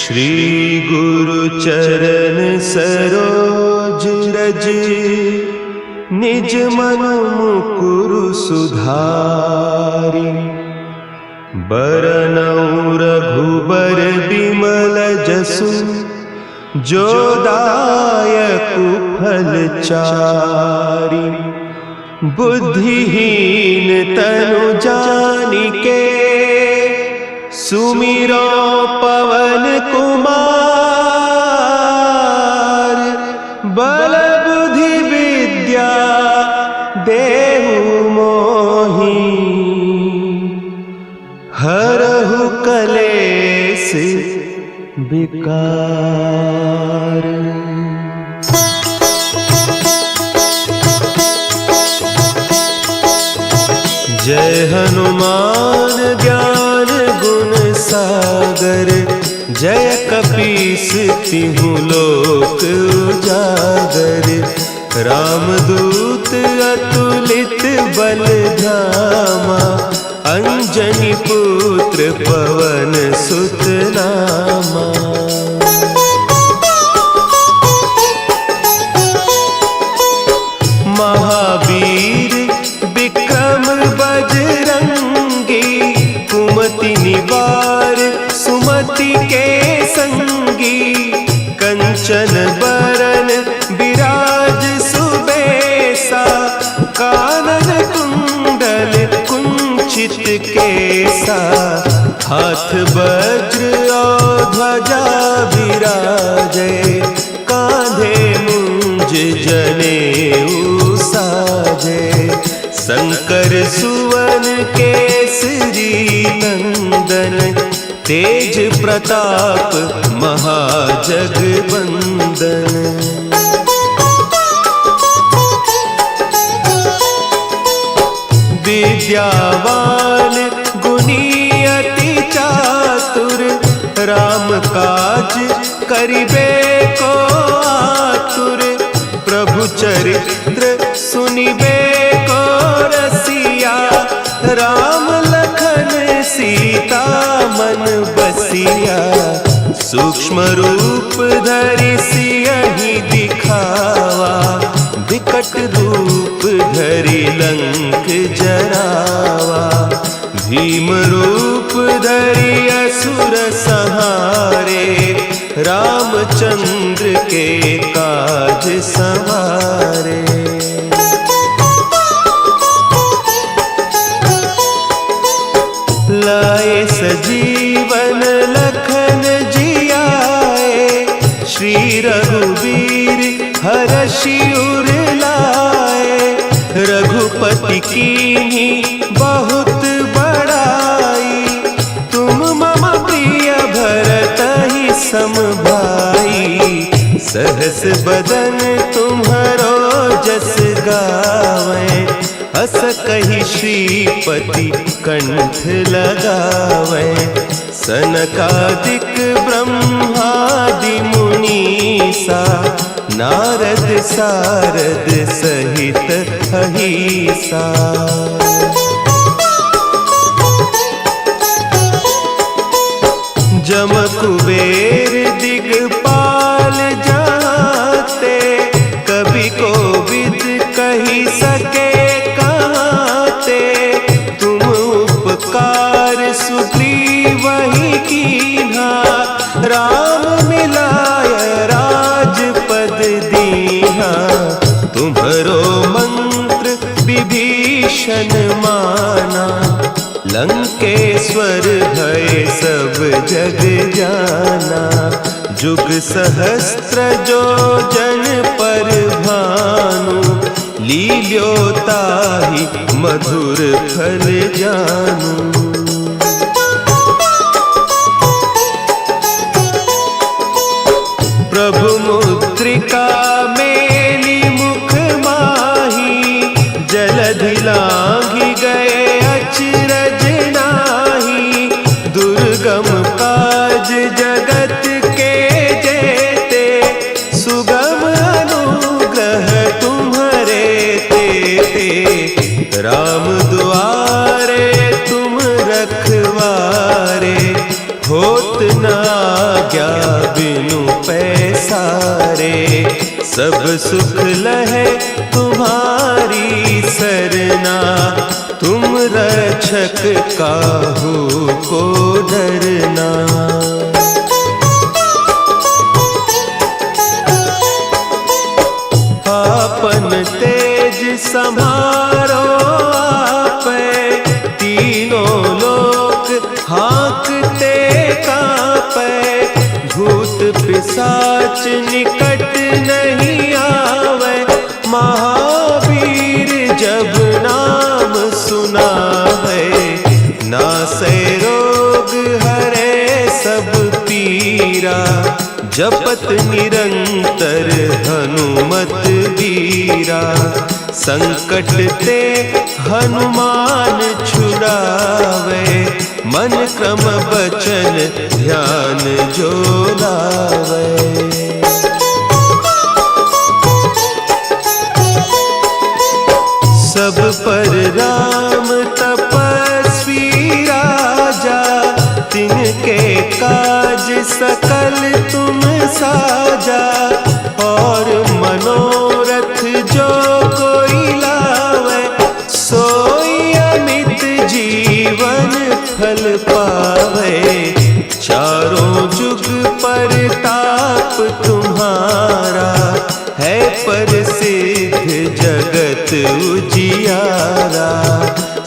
श्री गुरु चरण सरोज रज, निज मन मुकुरु सुधारि। बरनउँ रघुबर बिमल जसु, जो दायकु फल चारि। बुद्धिहीन तनु जानिके, सुमिरो पवन कुमार। बल बुद्धि विद्या देहु मोहि, हरहु कलेस विकार। जय हनुमान ज्ञान गुण सागर, जय कपीस तिहु लोक उजागर। रामदूत अतुलित बल धामा, अंजनी पुत्र पवन सुत नामा। महावीर विक्रम बजरंगी, कुमति निवार सुमति के संगी। कंचन बरन विराज सुबेसा, कानन कुंडल कुंचित केसा। हाथ वज्र और ध्वजा विराजे, कांधे मुंज जनेऊ साजे। शंकर सुवन केसरी नंदन, तेज प्रताप महाजगवंदन। विद्यावान गुणी अति चातुर, राम काज करिबे को आतुर। प्रभु चरित्र सुनिबे को रसिया, राम लखन सीता मन बसिया। सूक्ष्म रूप धरि सियहि दिखावा, विकट रूप धरि लंक जरावा। भीम रूप धरि असुर संहारे, रामचंद्र के काज सवारे। लाए सजीवन लखन जियाए, श्री रघुवीर हरषि उर लाए। रघुपति कीन्ही बहुत बड़ाई, तुम मम प्रिय भरतहि सम भाई। सहस बदन तुम्हरो जस गावें, हस कहि श्रीपति कंठ लगावें। सनकादिक ब्रह्मादि मुनीसा, नारद सारद सहित अहीसा। जम कुबेर दिगपाल जाते, कवि कोविद कहि सके कहते। तुम उपकार सुग्रीवहि कीन्हा, राम मिलाय राजपद दीन्हा। तुम्हरो मंत्र विभीषण माना, लंकेश्वर भय सब जग जाना। जुग सहस्त्र जो जन पर भानु, लील्योताहि मधुर फल जानू। प्रभु मुद्रिका मेली मुख माही, जलधि लांघि गए अचरज नाही। दुर्गम काज जगत के जेते, सुगम अनुग्रह तुम्हरे तेते। राम दुआरे तुम रखवारे, होत न आज्ञा बिनु पैसारे, सब सुख लहे तुम्हारी सरना, तुम रक्षक काहू को डरना। आपन तेज सम्हारो आपै, तीनों लोक हाँकते कांपै, भूत पिशाच निकट नहीं आवे, महावीर जब नाम सुनावे, नासै रोग हरे सब पीरा, जपत निरंतर हनुमत बीरा, संकट ते हनुमान छुड़ावे, मन क्रम बचन ध्यान जो लावे। सब पर राम तपस्वी राजा, तिनके काज सकल तुम साजा, और मनोरथ जो कोई लावे, सोई अमित जीवन फल पावे, चारों जुग परताप तुम्हारा, है प्रसिद्ध जगत उजियारा,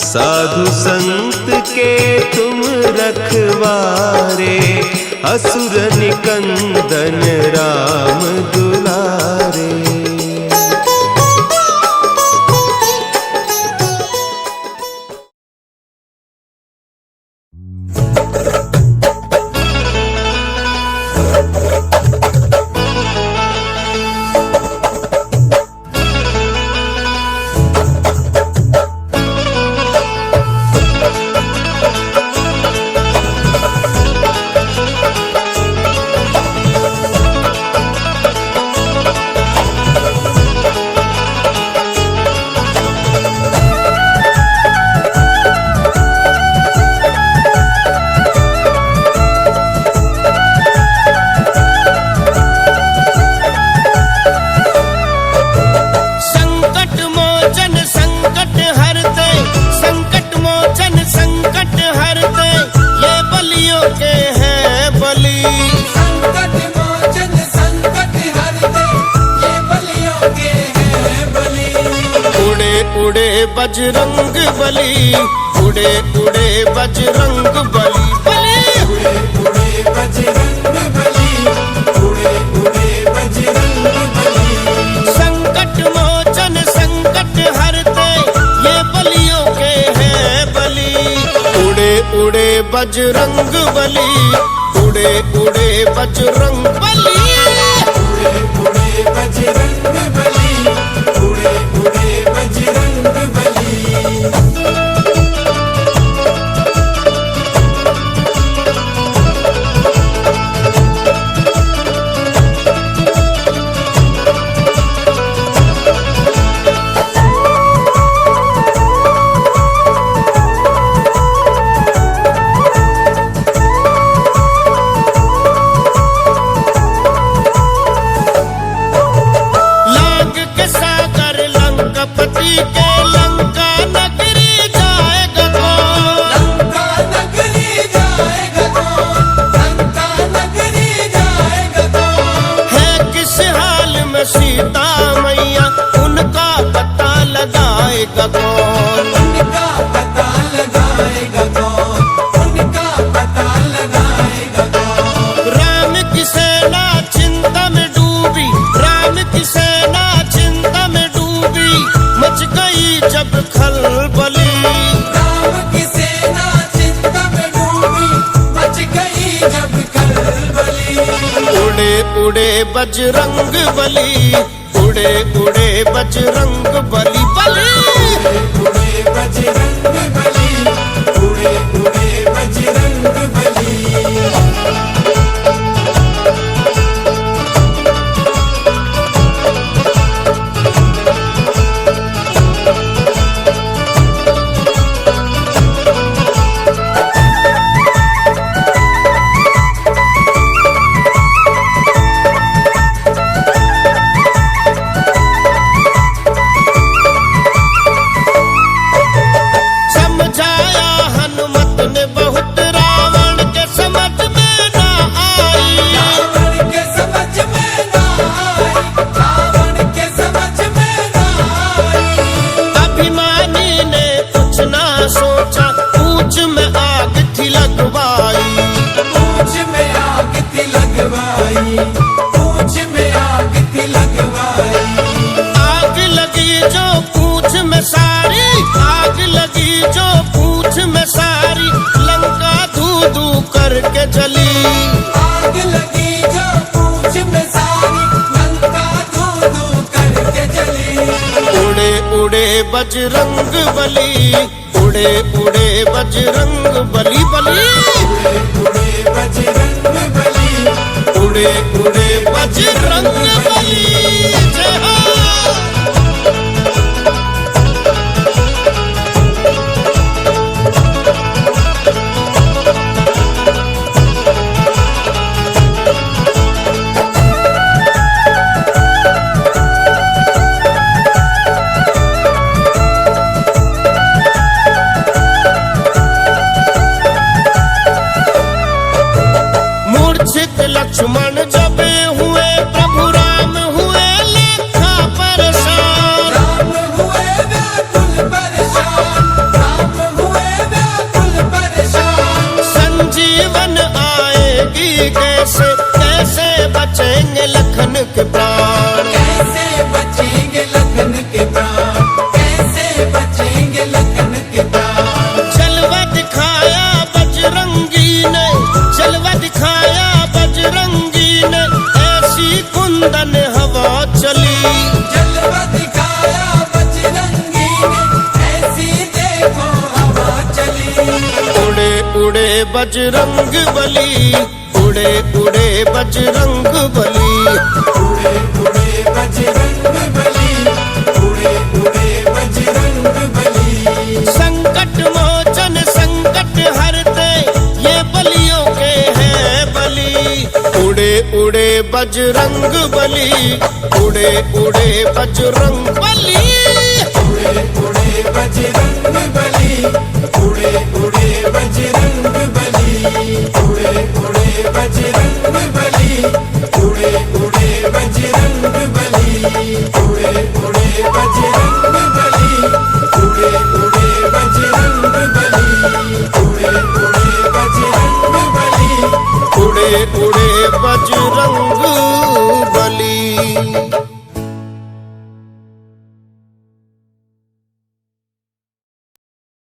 साधु संत के तुम रखवारे, असुर निकंदन राम दुलारे। बजरंग बली, उड़े उड़े बजरंग बली, बली उड़े उड़े बजरंग बली, उड़े उड़े बजरंग बली। संकट मोचन संकट हरते, ये बलियों के हैं बली। उड़े उड़े बजरंग बली, उड़े उड़े बजरंग बली, उड़े उड़े बजरंग बली, उड़े उड़े बजरंग बली। सीता मैया उनका पता लगाएगा कौन, उनका पता लगाएगा कौन, उनका पता लगाएगा कौन। राम की सेना चिंता में डूबी, राम की सेना चिंता में डूबी, मच गई जब खलबली। राम की सेना चिंता में डूबी, मच गई जब खलबली। उड़े उड़े बजरंग बली, उड़े उड़े बजरंग बली, बली उड़े बजरंग बली, उड़े उड़े बजरंग बली। करके जली। आग लगी जो पूछ में सारी, लंका धू धू करके जली। उड़े उड़े बजरंग बली, उड़े उड़े बजरंग बली बली। उड़े बजरंग बली, उड़े उड़े बजरंग बली। जय हो। मूर्छित लक्ष्मण जब हुए, प्रभु राम हुए लेखा परेशान। राम हुए व्याकुल परेशान, राम हुए व्याकुल परेशान। संजीवन आएगी कैसे, कैसे बचेंगे लखन के प्राण। कैसे बचेंगे लखन के प्राण, कैसे बचेंगे लखन के प्राण। जलवा दिखाया बजरंगी ने, जलवा दिखाया बजरंगी ने, ऐसी कुंदन हवा चली। जलवा दिखाया बजरंगी ने, ऐसी देखो हवा चली। उड़े उड़े बजरंग बली, उड़े उड़े बजरंग बली। उड़े उड़े बजरंग बली, उड़े उड़े बजरंग बली। संकट मोचन संकट हरते, ये बलियों के हैं बली। उड़े उड़े बजरंग बली, उड़े उड़े बजरंग बली। उड़े उड़े बजरंग बली, उड़े उड़े बजरंग बली। उड़े उड़े बजरंग बली, उड़े उड़े बजरंग बली। उड़े उड़े बजरंग बली, उड़े उड़े बजरंग बली। उड़े उड़े बजरंग बली, उड़े उड़े